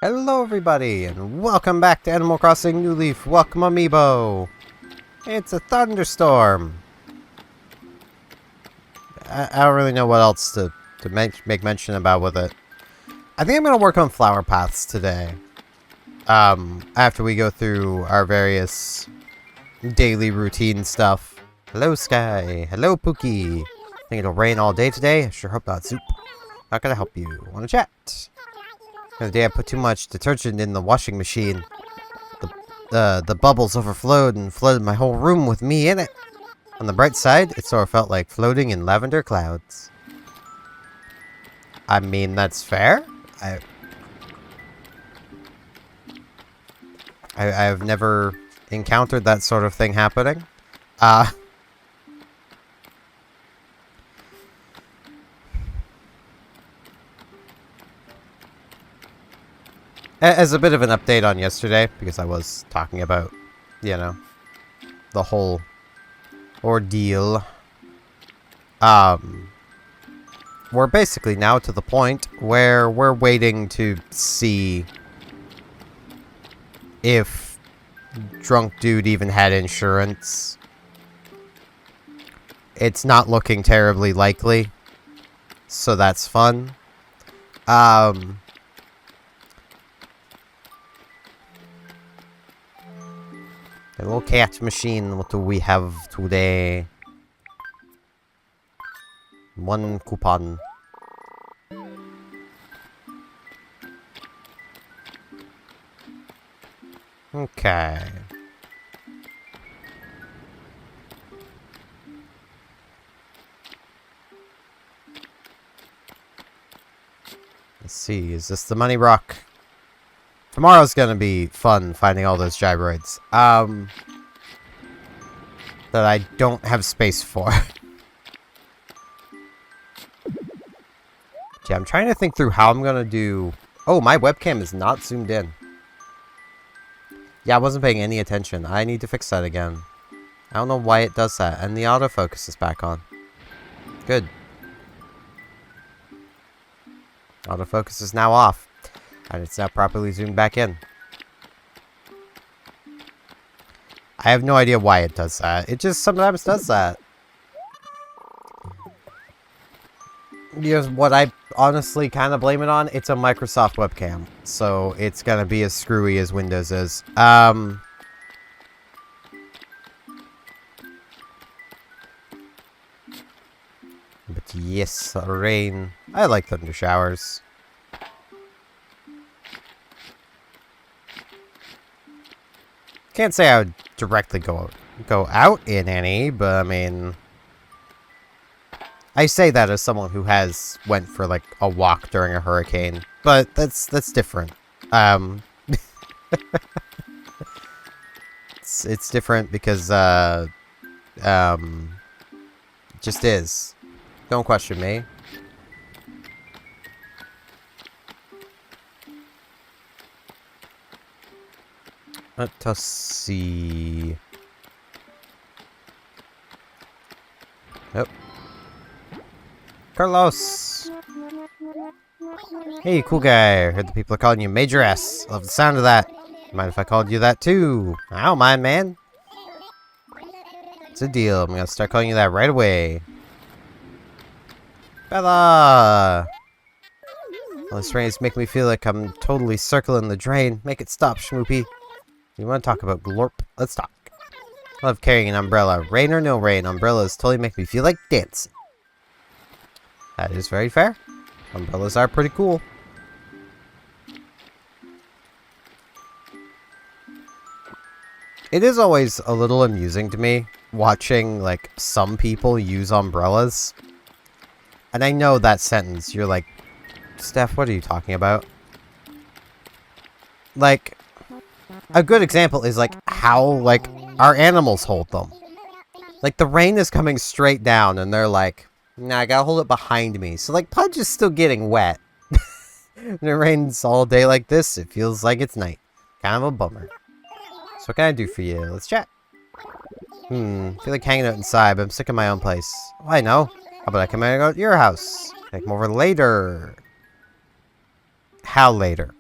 Hello everybody, and welcome back to Animal Crossing New Leaf. Welcome Amiibo! It's a Thunderstorm! I don't really know what else to make mention about with it. I think I'm going to work on flower paths today. After we go through our various daily routine stuff. Hello Sky! Hello Pookie! Think it'll rain all day today? I sure hope not, Soup. Not gonna help you. Wanna chat? The other day I put too much detergent in the washing machine. The bubbles overflowed and flooded my whole room with me in it. On the bright side, it sort of felt like floating in lavender clouds. I mean, that's fair. I've never encountered that sort of thing happening. As a bit of an update on yesterday, because I was talking about, you know, the whole ordeal. We're basically now to the point where we're waiting to see if Drunk Dude even had insurance. It's not looking terribly likely, so that's fun. Hello, cat machine. What do we have today? One coupon. Okay. Let's see. Is this the money rock? Tomorrow's gonna be fun finding all those gyroids. That I don't have space for. Yeah, I'm trying to think through how I'm gonna do... Oh, my webcam is not zoomed in. Yeah, I wasn't paying any attention. I need to fix that again. I don't know why it does that. And the autofocus is back on. Good. Autofocus is now off. And it's now properly zoomed back in. I have no idea why it does that. It just sometimes does that. Here's what I honestly kind of blame it on. It's a Microsoft webcam. So it's going to be as screwy as Windows is. But yes, rain. I like thunder showers. Can't say I would directly go out in any, but I mean, I say that as someone who has went for like a walk during a hurricane, but that's different. It's different because it just is. Don't question me. Let us see. Yep. Carlos! Hey, cool guy. I heard the people are calling you Major S. Love the sound of that. Mind if I called you that too? I don't mind, man. It's a deal. I'm gonna start calling you that right away. Bella! Well, this rain is making me feel like I'm totally circling the drain. Make it stop, Schmoopy. You want to talk about glorp? Let's talk. I love carrying an umbrella. Rain or no rain, umbrellas totally make me feel like dancing. That is very fair. Umbrellas are pretty cool. It is always a little amusing to me watching, like, some people use umbrellas. And I know that sentence, you're like, Steph, what are you talking about? Like... A good example is, like, how, like, our animals hold them. Like, the rain is coming straight down, and they're like, Nah, I gotta hold it behind me. So, like, Pudge is still getting wet. When it rains all day like this, it feels like it's night. Kind of a bummer. So what can I do for you? Let's chat. I feel like hanging out inside, but I'm sick of my own place. Oh, I know. How about I come hang out at your house? Can I come over later? How later?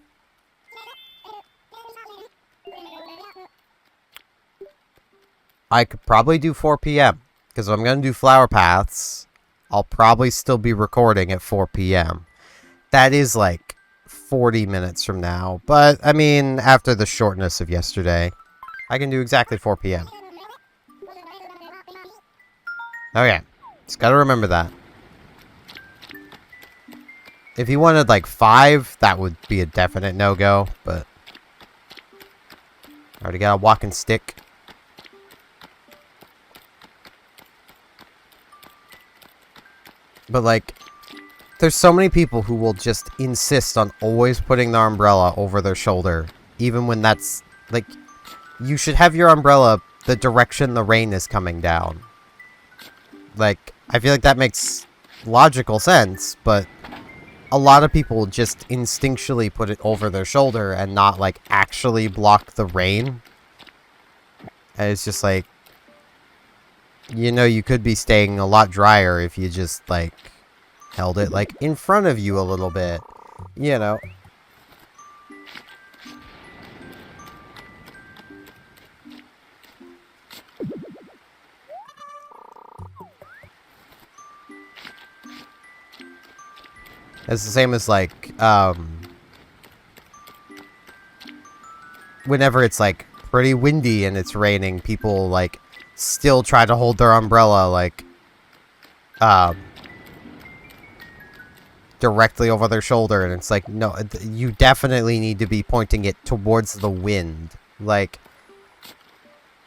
I could probably do 4 p.m. Because if I'm going to do flower paths, I'll probably still be recording at 4 p.m. That is like 40 minutes from now. But, I mean, after the shortness of yesterday, I can do exactly 4 p.m. Okay. Just gotta remember that. If you wanted like 5, that would be a definite no-go, but I already got a walking stick. But like, there's so many people who will just insist on always putting their umbrella over their shoulder, even when that's, like, you should have your umbrella the direction the rain is coming down. Like, I feel like that makes logical sense, but a lot of people just instinctually put it over their shoulder and not, like, actually block the rain. And it's just like, you know, you could be staying a lot drier if you just, like, held it, like, in front of you a little bit. You know. It's the same as, like, whenever it's, like, pretty windy and it's raining, people, like, still try to hold their umbrella, like, directly over their shoulder, and it's like, no, you definitely need to be pointing it towards the wind. Like,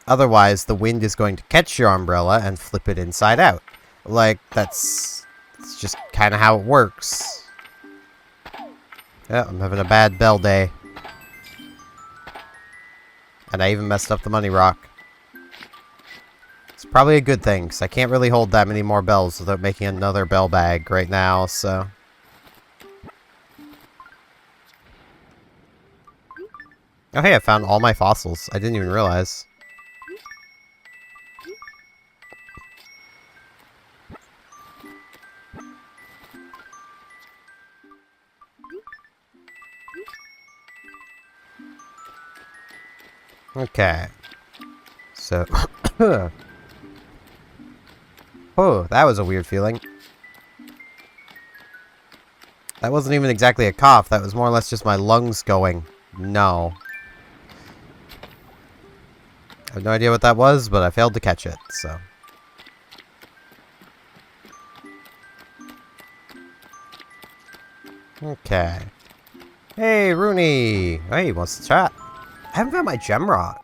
otherwise, the wind is going to catch your umbrella and flip it inside out. Like, it's just kind of how it works. Yeah, I'm having a bad bell day. And I even messed up the money rock. It's probably a good thing, because I can't really hold that many more bells without making another bell bag right now, so... Oh hey, I found all my fossils. I didn't even realize. Okay. So... Oh, that was a weird feeling. That wasn't even exactly a cough. That was more or less just my lungs going. No. I have no idea what that was, but I failed to catch it, so... Okay. Hey, Rooney! Hey, wants to chat? I haven't found my gem rock.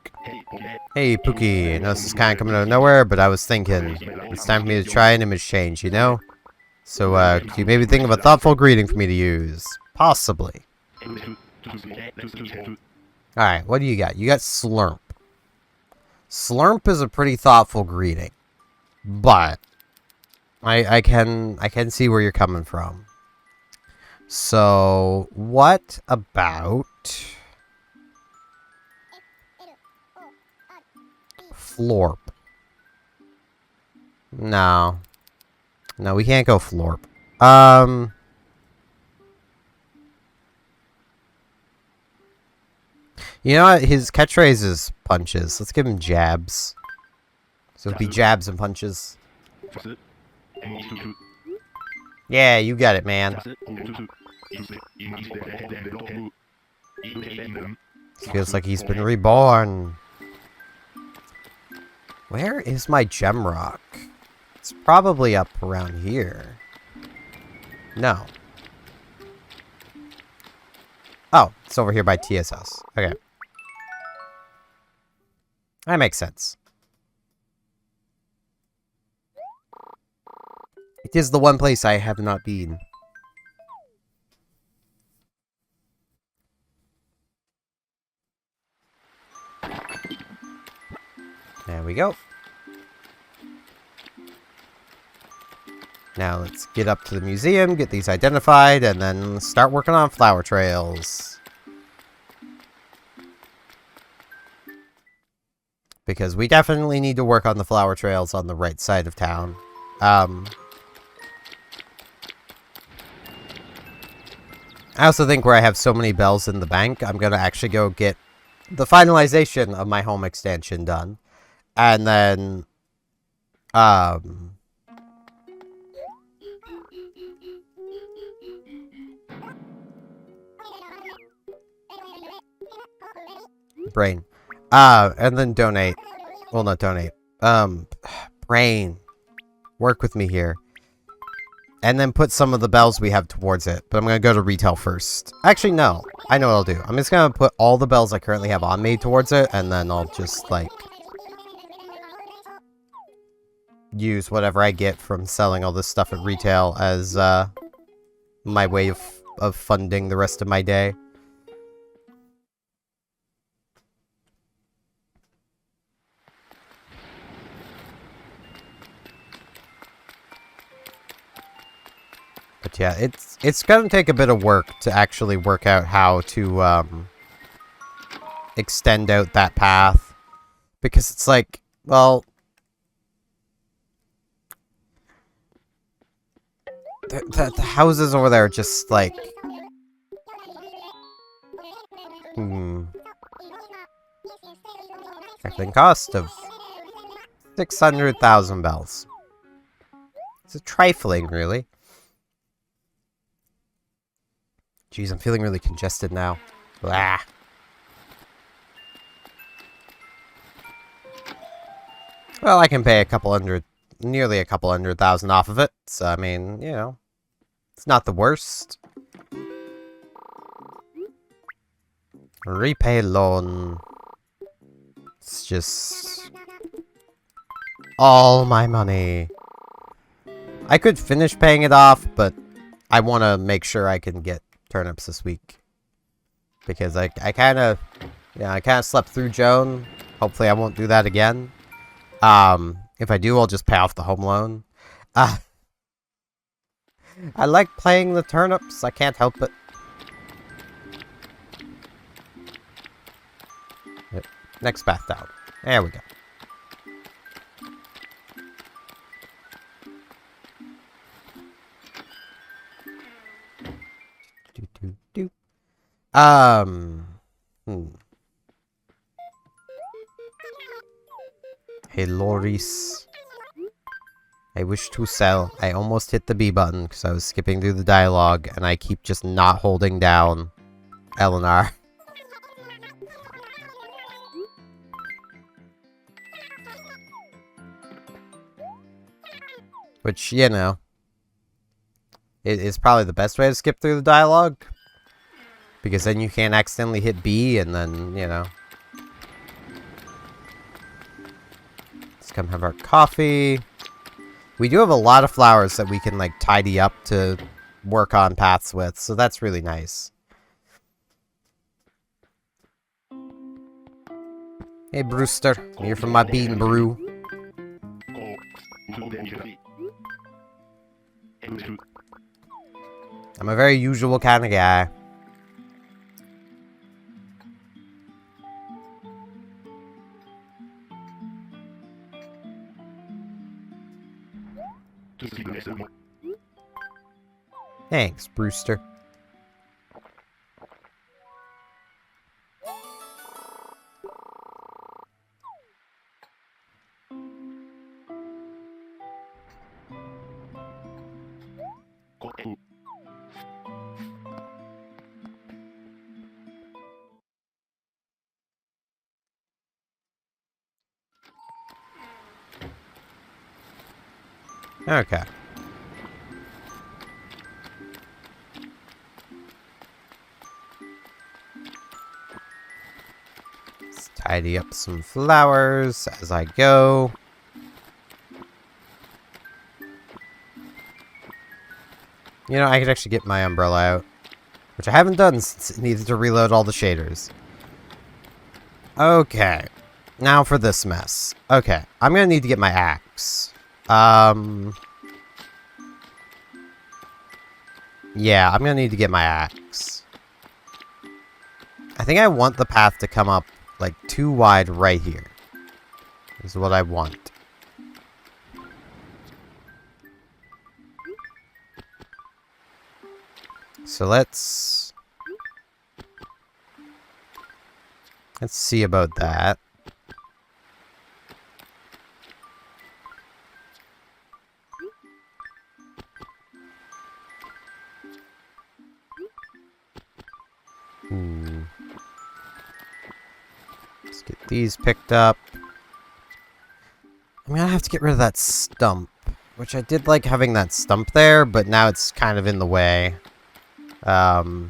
Hey, Pookie. I know this is kind of coming out of nowhere, but I was thinking, it's time for me to try an image change, you know? So, could you maybe think of a thoughtful greeting for me to use? Possibly. Alright, what do you got? You got Slurp. Slurp is a pretty thoughtful greeting. But, I can see where you're coming from. So, what about... Florp? No. No, we can't go Florp. You know what? His catchphrase is punches. Let's give him jabs. So it'll be jabs and punches. Yeah, you got it, man. Feels like he's been reborn. Where is my gem rock? It's probably up around here. No. Oh, it's over here by Tia's house. Okay. That makes sense. It is the one place I have not been. There we go. Now let's get up to the museum, get these identified, and then start working on flower trails. Because we definitely need to work on the flower trails on the right side of town. I also think where I have so many bells in the bank, I'm going to actually go get the finalization of my home extension done. And then, brain. And then donate. Well, not donate. Brain. Work with me here. And then put some of the bells we have towards it. But I'm going to go to retail first. Actually, no. I know what I'll do. I'm just going to put all the bells I currently have on me towards it. And then I'll just, like, use whatever I get from selling all this stuff at retail as my way of funding the rest of my day. But yeah, it's gonna take a bit of work to actually work out how to extend out that path. Because it's like, well, the houses over there are just like, Expecting cost of 600,000 bells. It's a trifling, really. Jeez, I'm feeling really congested now. Blah. Well, I can pay nearly a couple hundred thousand off of it. So, I mean, you know, it's not the worst. Repay loan. It's just all my money. I could finish paying it off, but I want to make sure I can get turnips this week. Because I kind of, yeah, I kind of slept through Joan. Hopefully I won't do that again. If I do, I'll just pay off the home loan. I like playing the turnips. I can't help it. Yep. Next path down. There we go. Hey, Loris. I wish to sell. I almost hit the B button because I was skipping through the dialogue, and I keep just not holding down Eleanor. Which, you know, it is probably the best way to skip through the dialogue. Because then you can't accidentally hit B, and then, you know. Let's come have our coffee. We do have a lot of flowers that we can, like, tidy up to work on paths with, so that's really nice. Hey, Brewster. I'm here for my bean brew. I'm a very usual kind of guy. Thanks, Brewster. Okay. Let's tidy up some flowers as I go. You know, I could actually get my umbrella out, which I haven't done since it needed to reload all the shaders. Okay. Now for this mess. Okay. I'm gonna need to get my axe. Yeah, I'm gonna need to get my axe. I think I want the path to come up, like, too wide right here. This is what I want. So let's see about that. Let's get these picked up. I'm gonna have to get rid of that stump, which I did like having that stump there, but now it's kind of in the way. Because,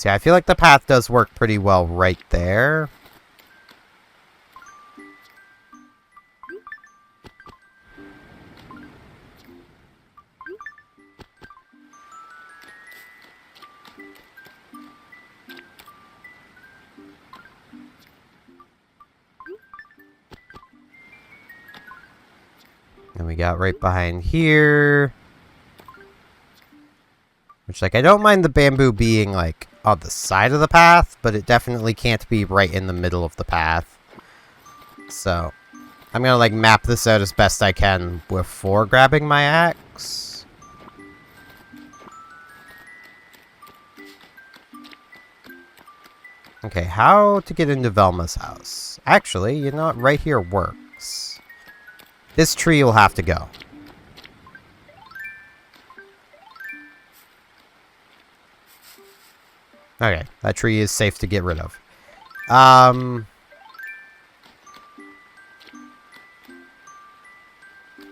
yeah, I feel like the path does work pretty well right there. And we got right behind here. Which, like, I don't mind the bamboo being, like, on the side of the path, but it definitely can't be right in the middle of the path. So, I'm gonna, like, map this out as best I can before grabbing my axe. Okay, how to get into Velma's house? Actually, you know what? Right here works. This tree will have to go. Okay, that tree is safe to get rid of.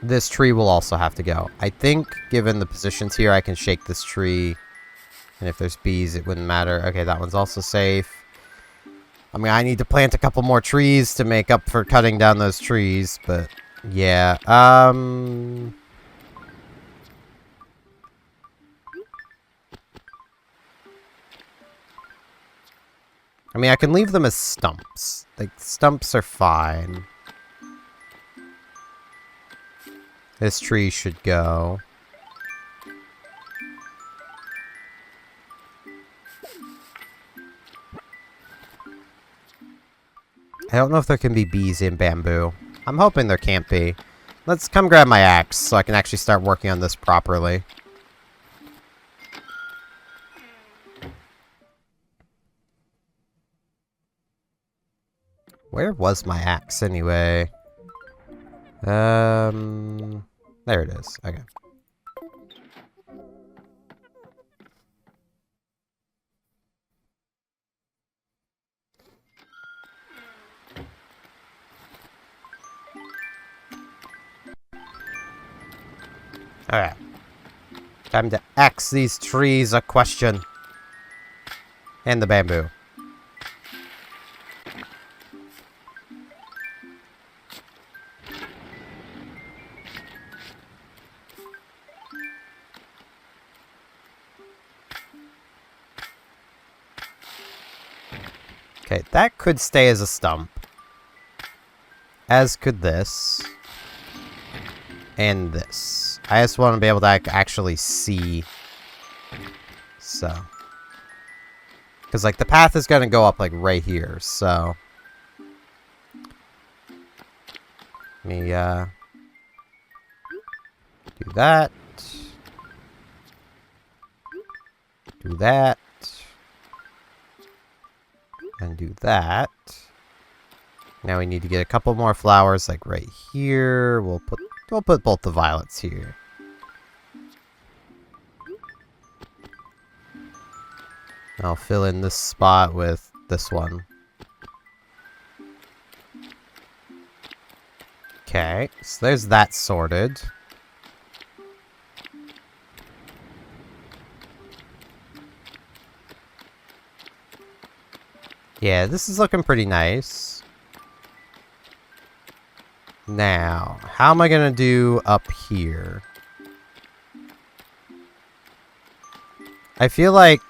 This tree will also have to go. I think, given the positions here, I can shake this tree. And if there's bees, it wouldn't matter. Okay, that one's also safe. I mean, I need to plant a couple more trees to make up for cutting down those trees, but... yeah, I mean, I can leave them as stumps. Like, stumps are fine. This tree should go. I don't know if there can be bees in bamboo. I'm hoping there can't be. Let's come grab my axe so I can actually start working on this properly. Where was my axe anyway? There it is. Okay. Alright. Time to axe these trees a question. And the bamboo. Okay, that could stay as a stump. As could this. And this. I just want to be able to actually see. So. Because, like, the path is going to go up, like, right here, so. Let me, do that. Do that. And do that. Now we need to get a couple more flowers, like, right here. We'll put both the violets here. I'll fill in this spot with this one. Okay, so there's that sorted. Yeah, this is looking pretty nice. Now, how am I gonna do up here? I feel like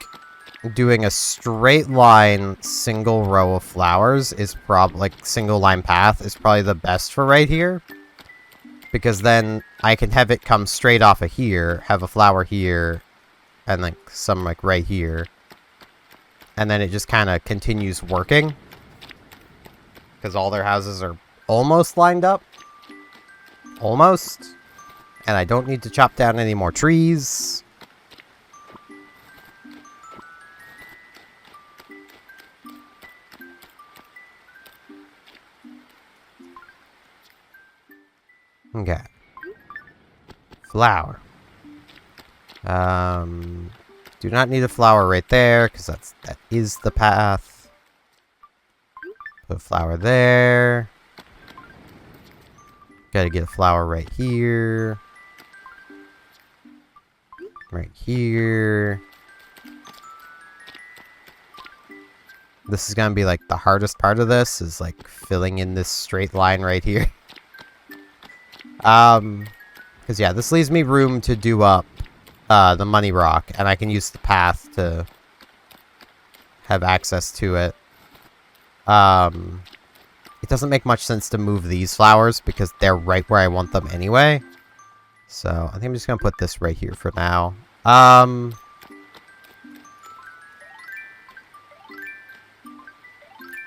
doing a straight line single row of flowers is like single line path is probably the best for right here. Because then I can have it come straight off of here, have a flower here, and like some like right here. And then it just kind of continues working. Because all their houses are almost lined up. Almost. And I don't need to chop down any more trees. Okay. Flower. Do not need a flower right there, because that is the path. Put a flower there. Gotta get a flower right here. Right here. This is gonna be like the hardest part of this, is like filling in this straight line right here. Because yeah, this leaves me room to do up the money rock, and I can use the path to have access to it. It doesn't make much sense to move these flowers because they're right where I want them anyway. So I think I'm just gonna put this right here for now.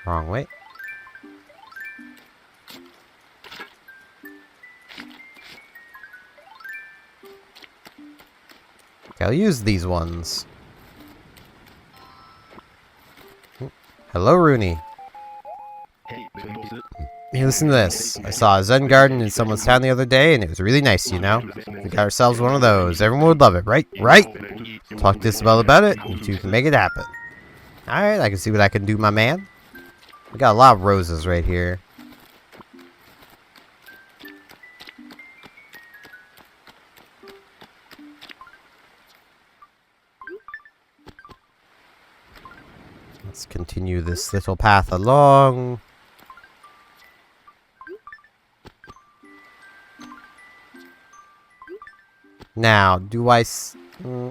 Wrong way. Okay, I'll use these ones. Hello, Rooney. Hey, listen to this. I saw a Zen garden in someone's town the other day, and it was really nice, you know? We got ourselves one of those. Everyone would love it, right? Right? Talk to Isabel about it, and you two can make it happen. Alright, I can see what I can do, my man. We got a lot of roses right here. Let's continue this little path along. Now, do I...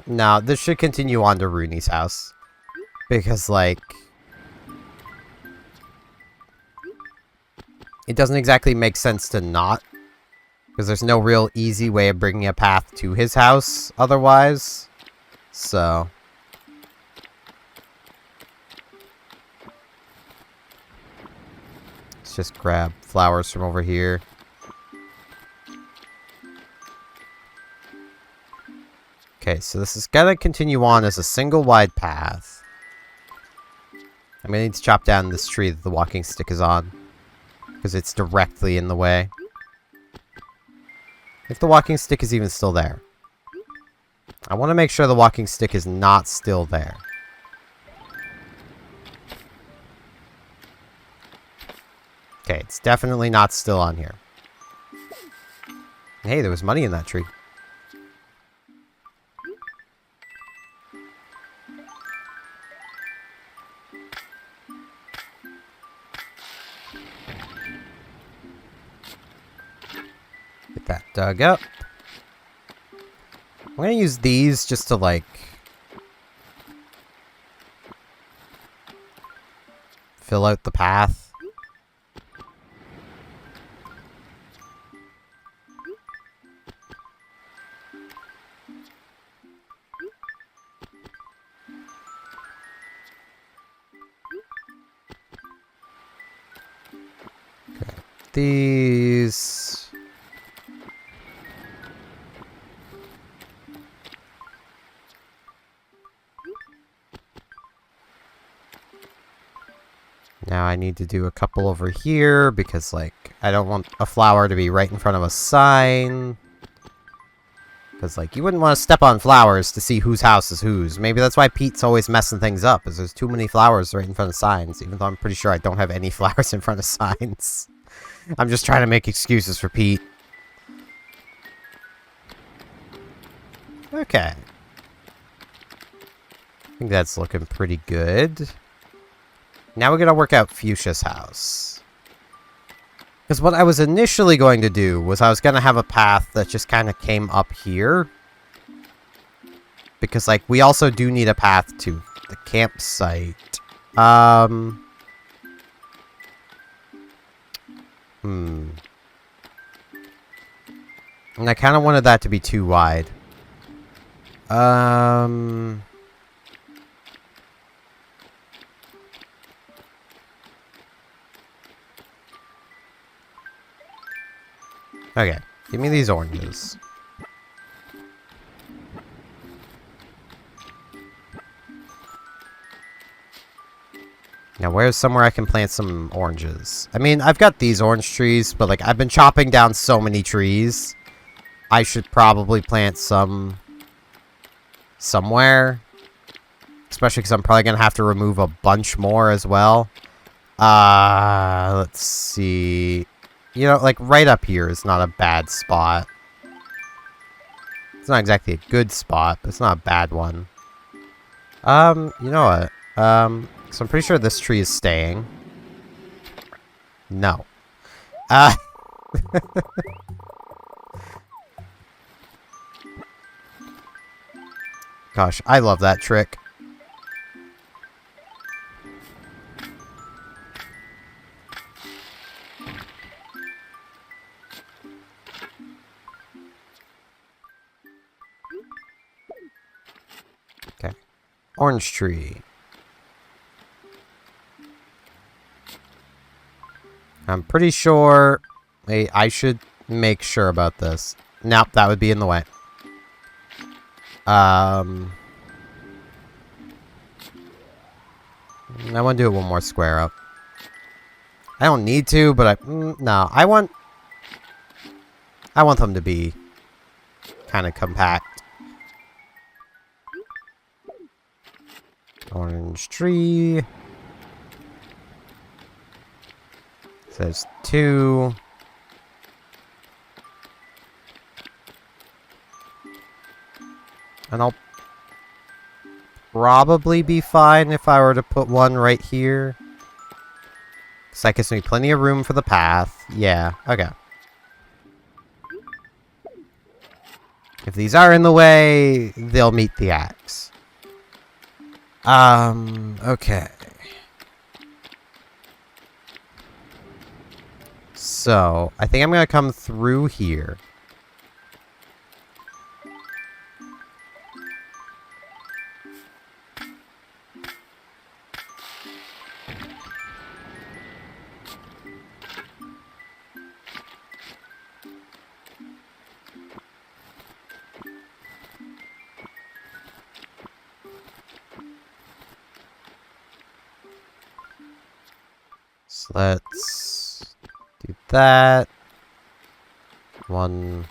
no, this should continue on to Rooney's house. Because, like... it doesn't exactly make sense to not. Because there's no real easy way of bringing a path to his house otherwise. So... let's just grab flowers from over here. Okay, so this is gonna continue on as a single wide path. I'm gonna need to chop down this tree that the walking stick is on. Because it's directly in the way. If the walking stick is even still there. I want to make sure the walking stick is not still there. Okay, it's definitely not still on here. Hey, there was money in that tree. Get that dug up. I'm gonna use these just to, like... fill out the path. Okay. These... now I need to do a couple over here because, like, I don't want a flower to be right in front of a sign. Because, like, you wouldn't want to step on flowers to see whose house is whose. Maybe that's why Pete's always messing things up, is there's too many flowers right in front of signs, even though I'm pretty sure I don't have any flowers in front of signs. I'm just trying to make excuses for Pete. Okay. I think that's looking pretty good. Now we're going to work out Fuchsia's house. Because what I was initially going to do was I was going to have a path that just kind of came up here. Because, like, we also do need a path to the campsite. And I kind of wanted that to be too wide. Okay, give me these oranges. Now, where's somewhere I can plant some oranges? I mean, I've got these orange trees, but, like, I've been chopping down so many trees. I should probably plant some somewhere. Especially because I'm probably going to have to remove a bunch more as well. Let's see. You know, like, right up here is not a bad spot. It's not exactly a good spot, but it's not a bad one. You know what? So I'm pretty sure this tree is staying. No. Gosh, I love that trick. Okay. Orange tree. I'm pretty sure I should make sure about this. Nope, that would be in the way. I want to do it one more square up. I don't need to, but no, I want them to be kind of compact. Orange tree. Says 2. And I'll probably be fine if I were to put one right here. Because that gives me plenty of room for the path. Yeah, okay. If these are in the way, they'll meet the axe. Okay. So, I think I'm going to come through here. So let's do that. 1,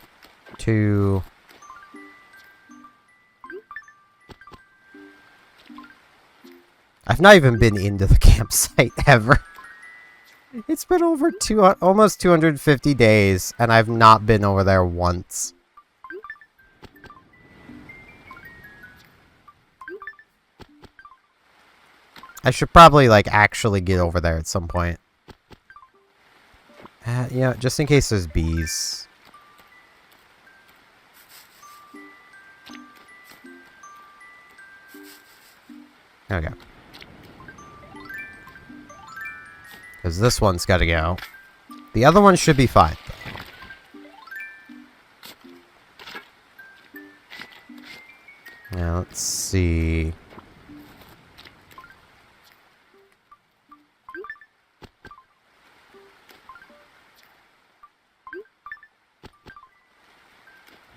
2. I've not even been into the campsite ever. It's been over almost 250 days, and I've not been over there once. I should probably, like, actually get over there at some point. Yeah, just in case there's bees. Okay. Because this one's got to go. The other one should be fine. Now, let's see.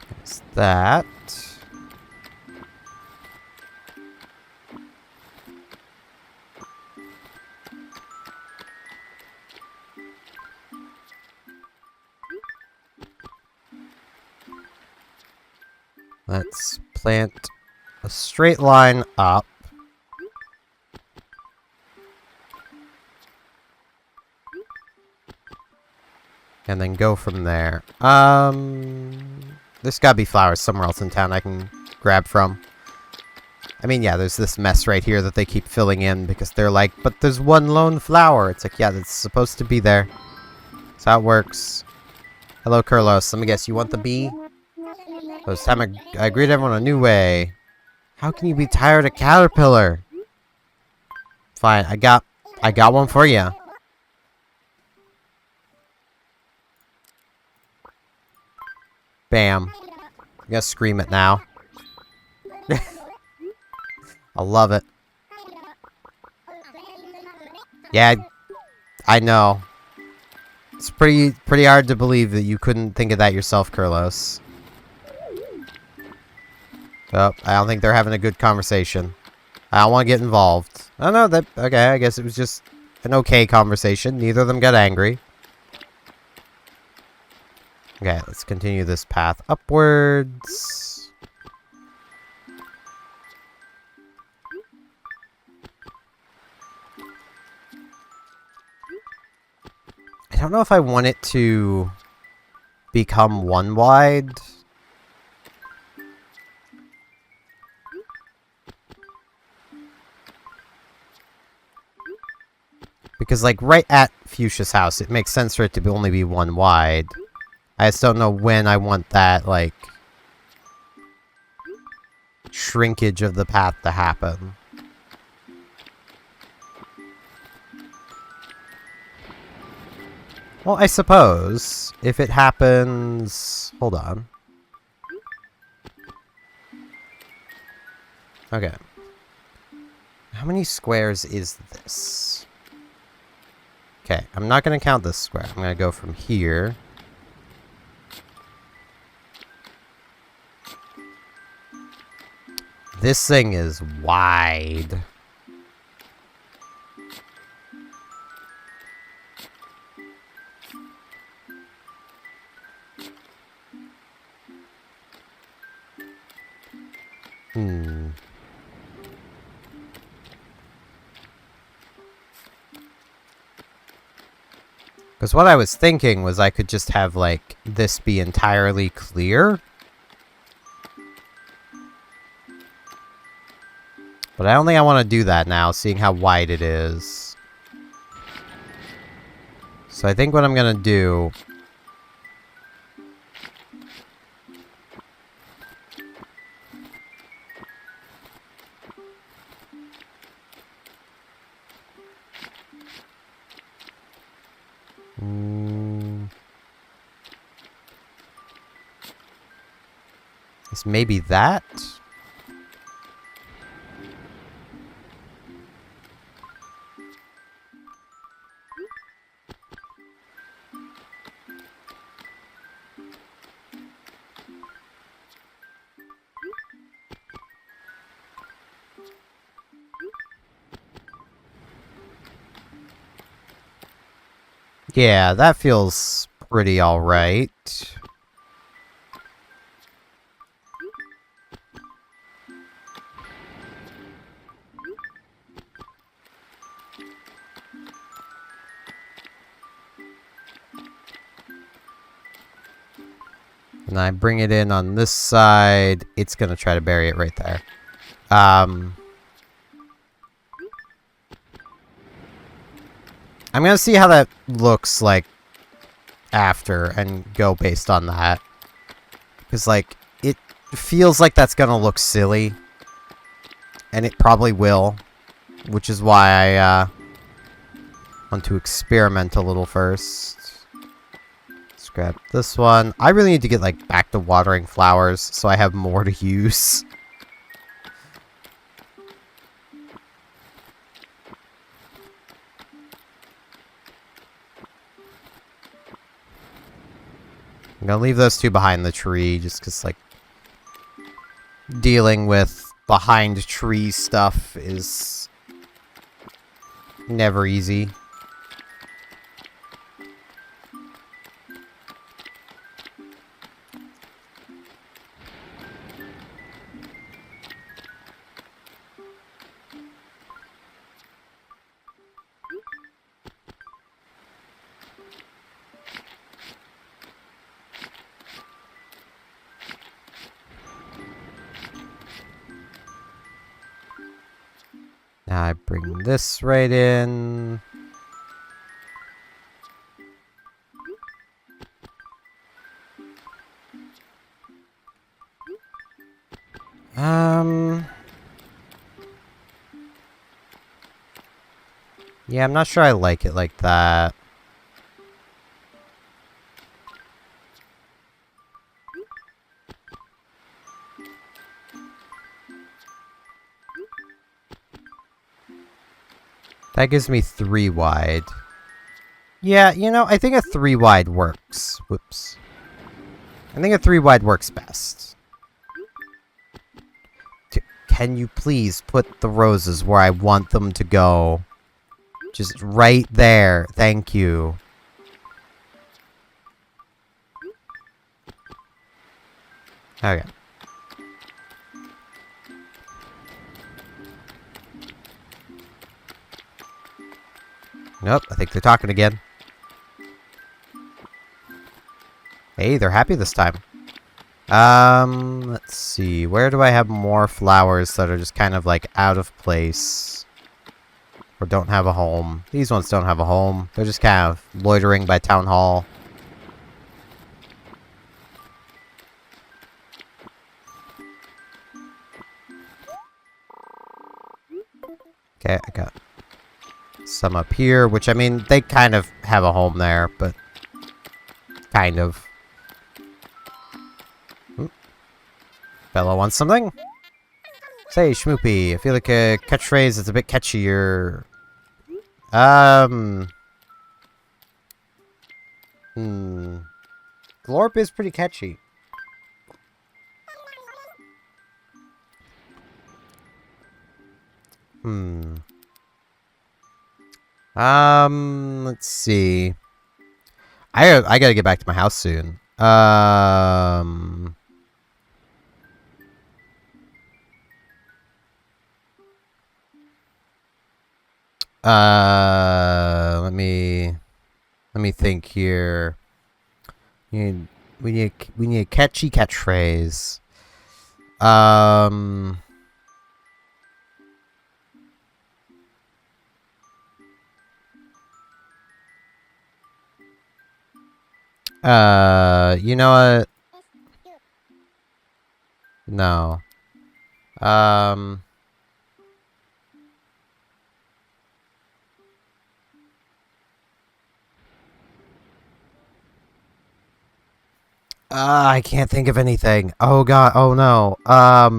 There's that. Let's plant a straight line up. And then go from there. There's gotta be flowers somewhere else in town I can grab from. I mean, yeah, there's this mess right here that they keep filling in because they're like, but there's one lone flower. It's like, yeah, that's supposed to be there. That's how it works. Hello, Kurlos. Let me guess, you want the bee? So it's time I greet everyone a new way. How can you be tired of Caterpillar? Fine, I got one for you. Bam. I'm gonna scream it now. I love it. Yeah, I know. It's pretty hard to believe that you couldn't think of that yourself, Kurlos. Oh, I don't think they're having a good conversation. I don't want to get involved. Oh no, that okay, I guess it was just an okay conversation. Neither of them got angry. Okay, let's continue this path upwards. I don't know if I want it to become one wide. Because, like, right at Fuchsia's house, it makes sense for it to only be one wide. I just don't know when I want that, like, shrinkage of the path to happen. Well, I suppose, if it happens... Hold on. Okay. How many squares is this? Okay, I'm not going to count this square. I'm going to go from here. This thing is wide. Because what I was thinking was I could just have, like, this be entirely clear. But I don't think I want to do that now, seeing how wide it is. So I think what I'm going to do... is maybe that? Yeah, that feels pretty alright. And I bring it in on this side, it's gonna try to bury it right there. I'm gonna see how that looks like after and go based on that. Because, like, it feels like that's gonna look silly. And it probably will. Which is why I want to experiment a little first. Let's grab this one. I really need to get, like, back to watering flowers so I have more to use. I'm gonna leave those two behind the tree, just because, like, dealing with behind tree stuff is never easy. Now I bring this right in. Yeah, I'm not sure I like it like that. That gives me 3 wide. Yeah, you know, I think a 3 wide works. Whoops. I think a 3 wide works best. Can you please put the roses where I want them to go? Just right there. Thank you. Okay. Nope, I think they're talking again. Hey, they're happy this time. Let's see. Where do I have more flowers that are just kind of like out of place? Or don't have a home? These ones don't have a home. They're just kind of loitering by town hall. Okay, I got some up here, which I mean, they kind of have a home there, but kind of. Bella wants something? Say, Schmoopy, I feel like a catchphrase is a bit catchier. Glorp is pretty catchy. Let's see. I gotta get back to my house soon. Let me think here. We need a catchy catchphrase. You know what? No. I can't think of anything. Oh god, oh no. Uh,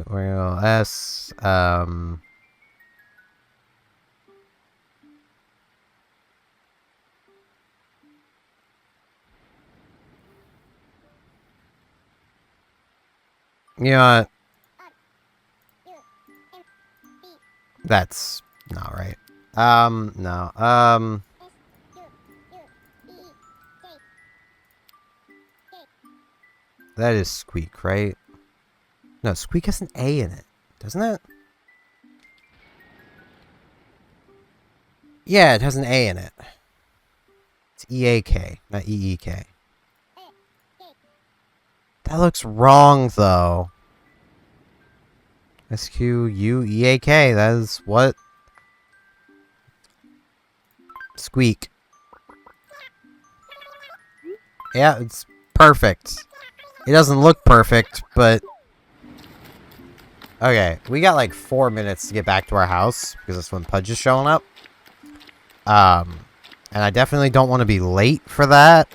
well, S, you know what? That's not right. No. That is Squeak, right? No, Squeak has an A in it, doesn't it? Yeah, it has an A in it. It's E-A-K, not E-E-K. That looks wrong, though. S-Q-U-E-A-K, that is what? Squeak. Yeah, it's perfect. It doesn't look perfect, but... Okay, we got like 4 minutes to get back to our house, because that's when Pudge is showing up. And I definitely don't want to be late for that.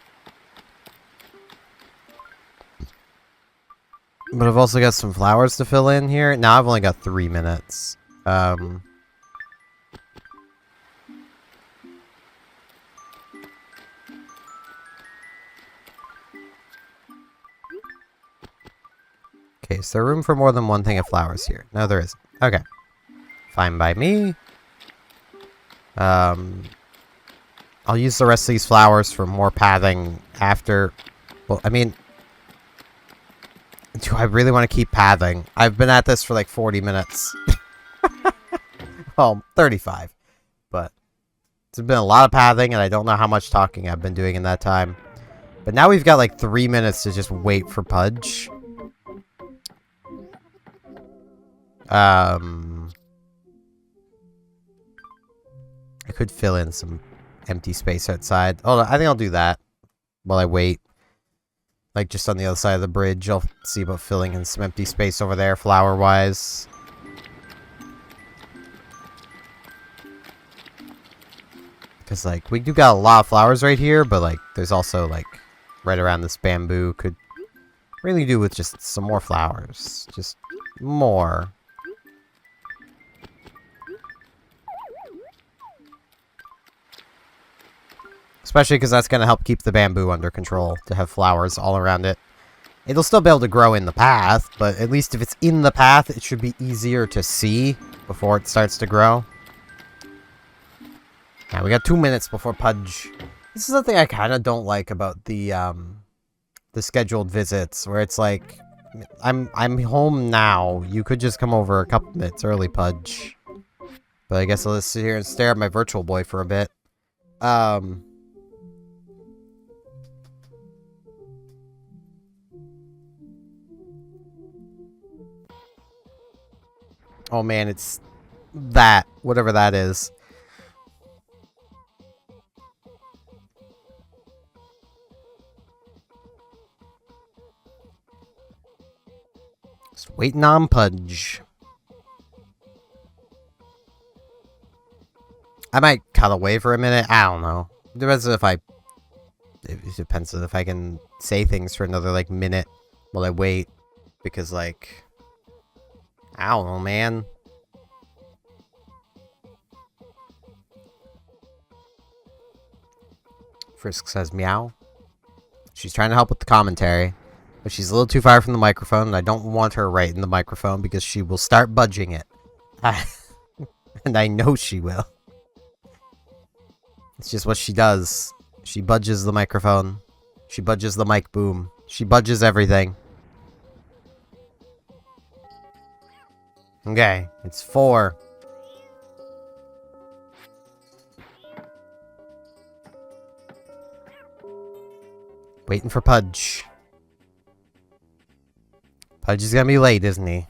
But I've also got some flowers to fill in here. Now I've only got 3 minutes. Okay, is there room for more than one thing of flowers here? No, there isn't. Okay. Fine by me. I'll use the rest of these flowers for more pathing after... Well, I mean... Do I really want to keep pathing? I've been at this for like 40 minutes. Well, 35. But it's been a lot of pathing, and I don't know how much talking I've been doing in that time. But now we've got like 3 minutes to just wait for Pudge. I could fill in some empty space outside. Hold on, I think I'll do that while I wait. Like, just on the other side of the bridge, I'll see about filling in some empty space over there, flower-wise. Because, like, we do got a lot of flowers right here, but, like, there's also, like, right around this bamboo could really do with just some more flowers. Just more. Especially because that's going to help keep the bamboo under control, to have flowers all around it. It'll still be able to grow in the path, but at least if it's in the path, it should be easier to see before it starts to grow. Now, we got 2 minutes before Pudge. This is something I kind of don't like about the scheduled visits, where it's like, I'm home now. You could just come over a couple minutes early, Pudge. But I guess I'll just sit here and stare at my virtual boy for a bit. Oh man, it's that, whatever that is. Just waiting on Pudge. I might cut away for a minute. I don't know. Depends if I... It depends if I can say things for another, like, minute while I wait. Because, like... I don't know, man. Frisk says meow. She's trying to help with the commentary. But she's a little too far from the microphone, and I don't want her right in the microphone because she will start budging it. And I know she will. It's just what she does. She budges the microphone. She budges the mic boom. She budges everything. Okay, it's 4. Waiting for Pudge. Pudge is gonna be late, isn't he?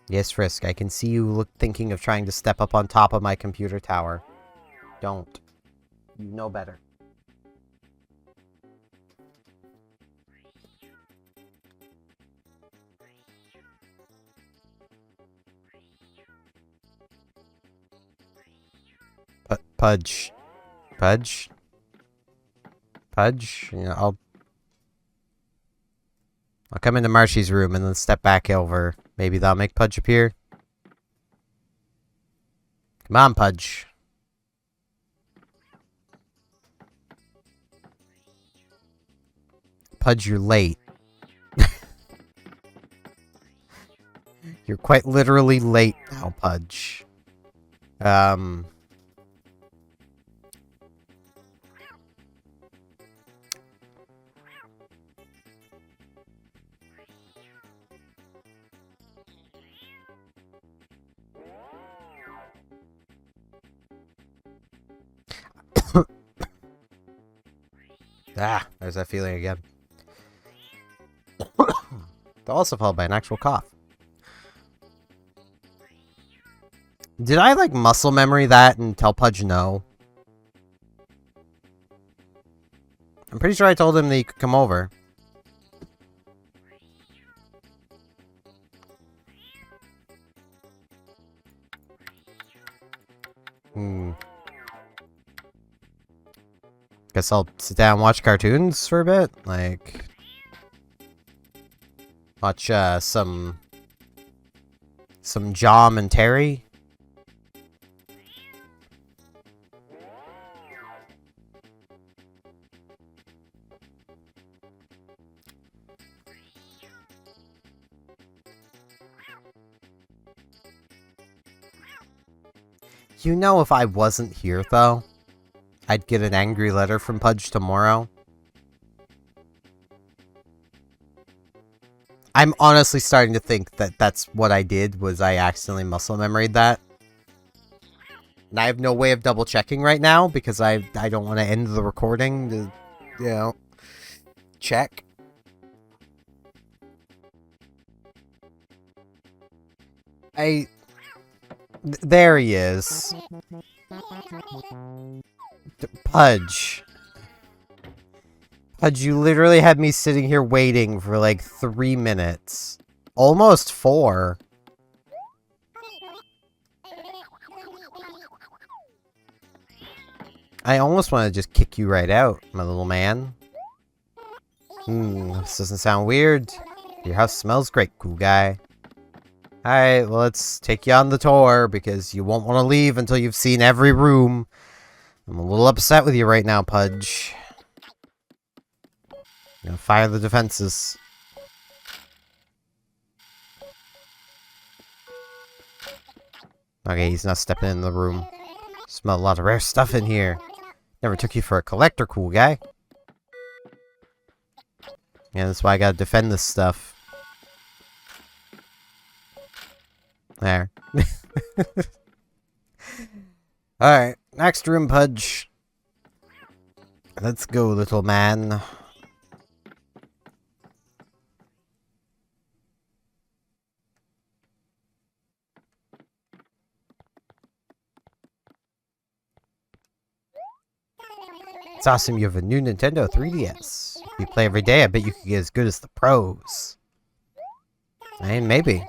Yes, Frisk, I can see you thinking of trying to step up on top of my computer tower. Don't. You know better. Pudge. Pudge? Pudge? You know, I'll come into Marshy's room and then step back over. Maybe that'll make Pudge appear. Come on, Pudge. Pudge, you're late. You're quite literally late now, Pudge. There's that feeling again. Also followed by an actual cough. Did I, like, muscle memory that and tell Pudge no? I'm pretty sure I told him that he could come over. Guess I'll sit down and watch cartoons for a bit. Like... Watch, some Jom and Terry. You know, if I wasn't here, though, I'd get an angry letter from Pudge tomorrow. I'm honestly starting to think that that's what I did, was I accidentally muscle memoried that. And I have no way of double checking right now, because I don't want to end the recording to, you know, check. There he is. Pudge. Pudge, you literally had me sitting here waiting for like 3 minutes. almost 4. I almost want to just kick you right out, my little man. This doesn't sound weird. Your house smells great, cool guy. Alright, well, let's take you on the tour, because you won't want to leave until you've seen every room. I'm a little upset with you right now, Pudge. I'm gonna fire the defenses. Okay, he's not stepping in the room. Smell a lot of rare stuff in here. Never took you for a collector, cool guy. Yeah, that's why I gotta defend this stuff. There. Alright, next room, Pudge. Let's go, little man. It's awesome you have a new Nintendo 3DS. If you play every day, I bet you could get as good as the pros. I mean, maybe.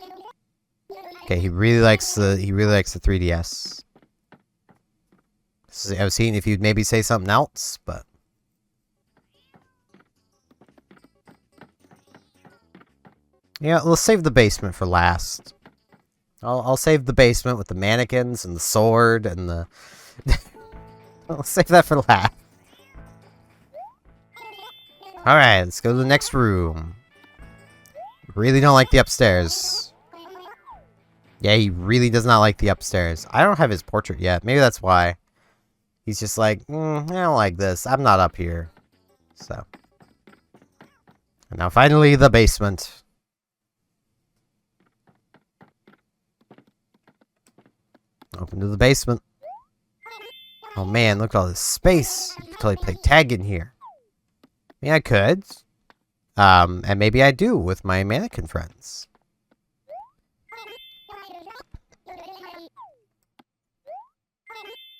Okay, he really likes the 3DS. I was seeing if you'd maybe say something else, but yeah, let's save the basement for last. I'll save the basement with the mannequins and the sword and the I'll save that for last. Alright, let's go to the next room. Really don't like the upstairs. Yeah, he really does not like the upstairs. I don't have his portrait yet. Maybe that's why. He's just like, I don't like this. I'm not up here. So. And now finally, the basement. Open to the basement. Oh man, look at all this space. You could totally play tag in here. I mean, I could. And maybe I do with my mannequin friends.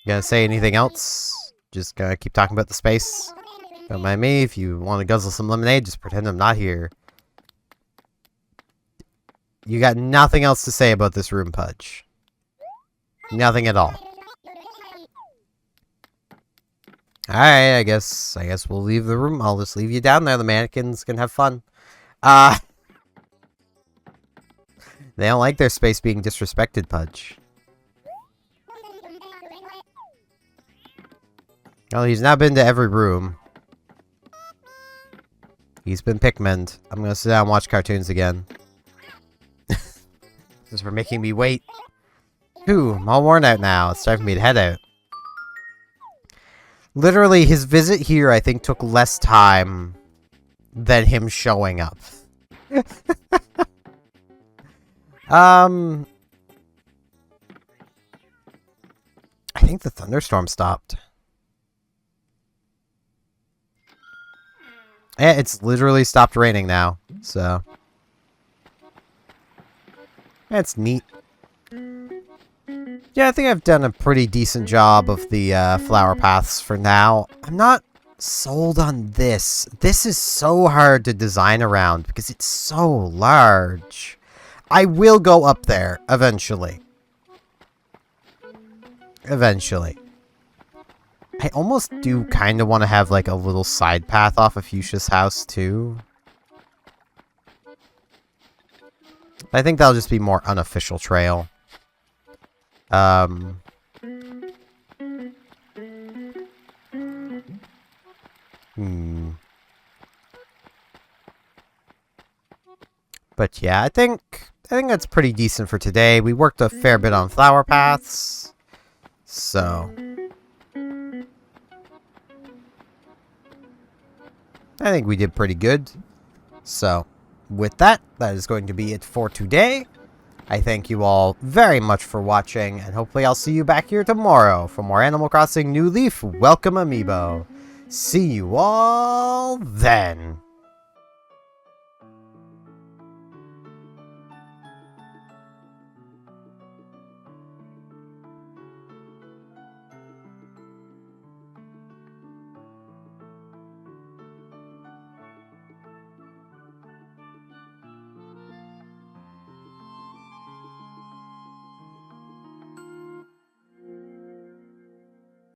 You gonna say anything else? Just gonna keep talking about the space? Don't mind me. If you want to guzzle some lemonade, just pretend I'm not here. You got nothing else to say about this room, Pudge. Nothing at all. Alright, I guess we'll leave the room. I'll just leave you down there. The mannequins can have fun. They don't like their space being disrespected, Pudge. Well, he's not been to every room. He's been Pikmin'd. I'm gonna sit down and watch cartoons again. Because for making me wait. Ooh, I'm all worn out now. It's time for me to head out. Literally, his visit here, I think, took less time than him showing up. I think the thunderstorm stopped. Yeah, it's literally stopped raining now, so. That's neat. Yeah, I think I've done a pretty decent job of the flower paths for now. I'm not sold on this. This is so hard to design around because it's so large. I will go up there eventually. Eventually. I almost do kind of want to have like a little side path off of Fuchsia's house too. I think that'll just be more unofficial trail. But yeah, I think that's pretty decent for today. We worked a fair bit on flower paths. So I think we did pretty good. So with that, that is going to be it for today. I thank you all very much for watching, and hopefully I'll see you back here tomorrow for more Animal Crossing New Leaf Welcome Amiibo. See you all then.